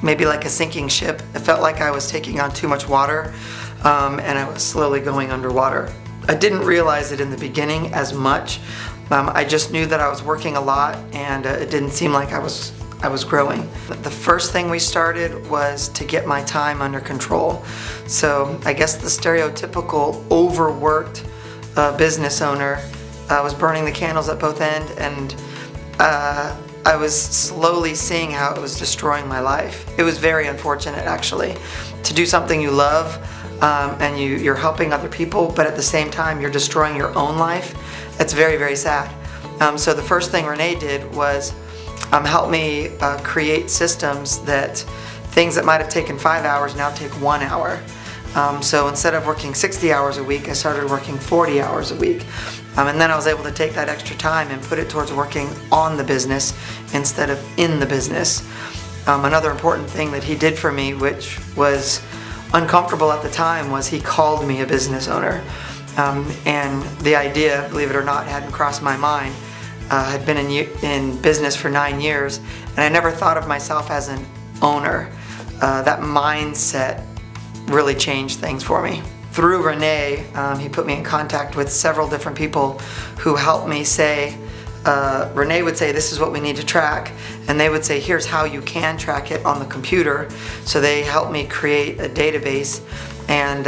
maybe like a sinking ship. It felt like I was taking on too much water, and I was slowly going underwater. I didn't realize it in the beginning as much. I just knew that I was working a lot, and it didn't seem like I was growing. The first thing we started was to get my time under control. So I guess the stereotypical overworked business owner was burning the candles at both ends, and I was slowly seeing how it was destroying my life. It was very unfortunate, actually, to do something you love, and you're helping other people, but at the same time you're destroying your own life. It's very, very sad. So the first thing Rene did was help me create systems that things that might have taken 5 hours now take 1 hour. So instead of working 60 hours a week, I started working 40 hours a week. And then I was able to take that extra time and put it towards working on the business instead of in the business. Another important thing that he did for me, which was uncomfortable at the time, was he called me a business owner. And the idea, believe it or not, hadn't crossed my mind. Had been in business for 9 years, and I never thought of myself as an owner. That mindset really changed things for me. Through Rene, he put me in contact with several different people who helped me say, Rene would say, this is what we need to track, and they would say, here's how you can track it on the computer. So they helped me create a database, and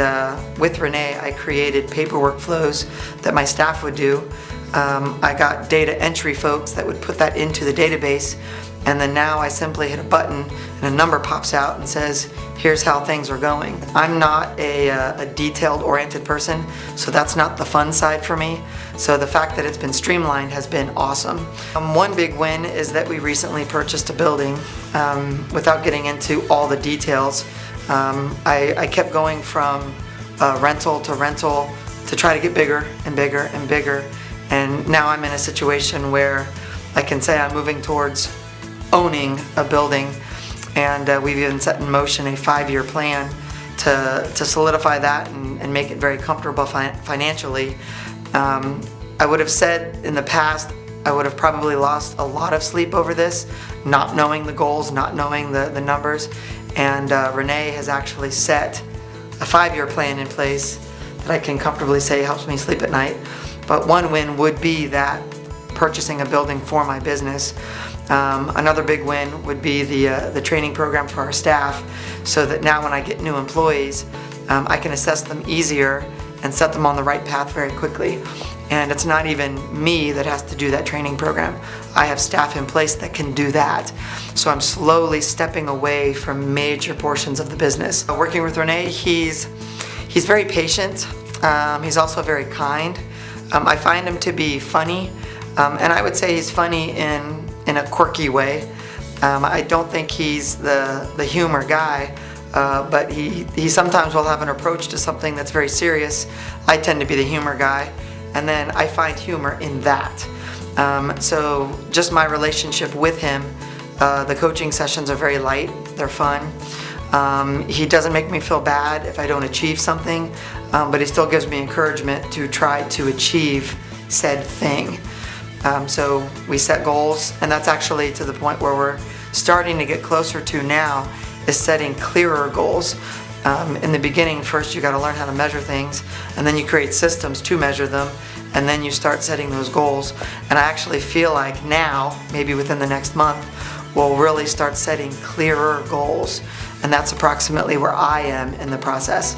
with Rene I created paperwork flows that my staff would do. I got data entry folks that would put that into the database, and then now I simply hit a button and a number pops out and says, here's how things are going. I'm not a detailed oriented person, so that's not the fun side for me. So the fact that it's been streamlined has been awesome. One big win is that we recently purchased a building. Without getting into all the details, I kept going from rental to rental to try to get bigger and bigger and bigger. And now I'm in a situation where I can say I'm moving towards owning a building, and we've even set in motion a 5-year plan to solidify that and make it very comfortable financially. I would have said in the past I would have probably lost a lot of sleep over this, not knowing the goals, not knowing the numbers, and Rene has actually set a 5-year plan in place that I can comfortably say helps me sleep at night. But one win would be that purchasing a building for my business. Another big win would be the training program for our staff, so that now when I get new employees, I can assess them easier and set them on the right path very quickly. And it's not even me that has to do that training program. I have staff in place that can do that. So I'm slowly stepping away from major portions of the business. Working with Rene, he's very patient. He's also very kind. I find him to be funny, and I would say he's funny in a quirky way. I don't think he's the humor guy, but he sometimes will have an approach to something that's very serious. I tend to be the humor guy, and then I find humor in that. So just my relationship with him, the coaching sessions are very light, they're fun. He doesn't make me feel bad if I don't achieve something, but he still gives me encouragement to try to achieve said thing. So we set goals, and that's actually to the point where we're starting to get closer to now, is setting clearer goals. In the beginning, first you got to learn how to measure things, and then you create systems to measure them, and then you start setting those goals. And I actually feel like now, maybe within the next month, we'll really start setting clearer goals, and that's approximately where I am in the process.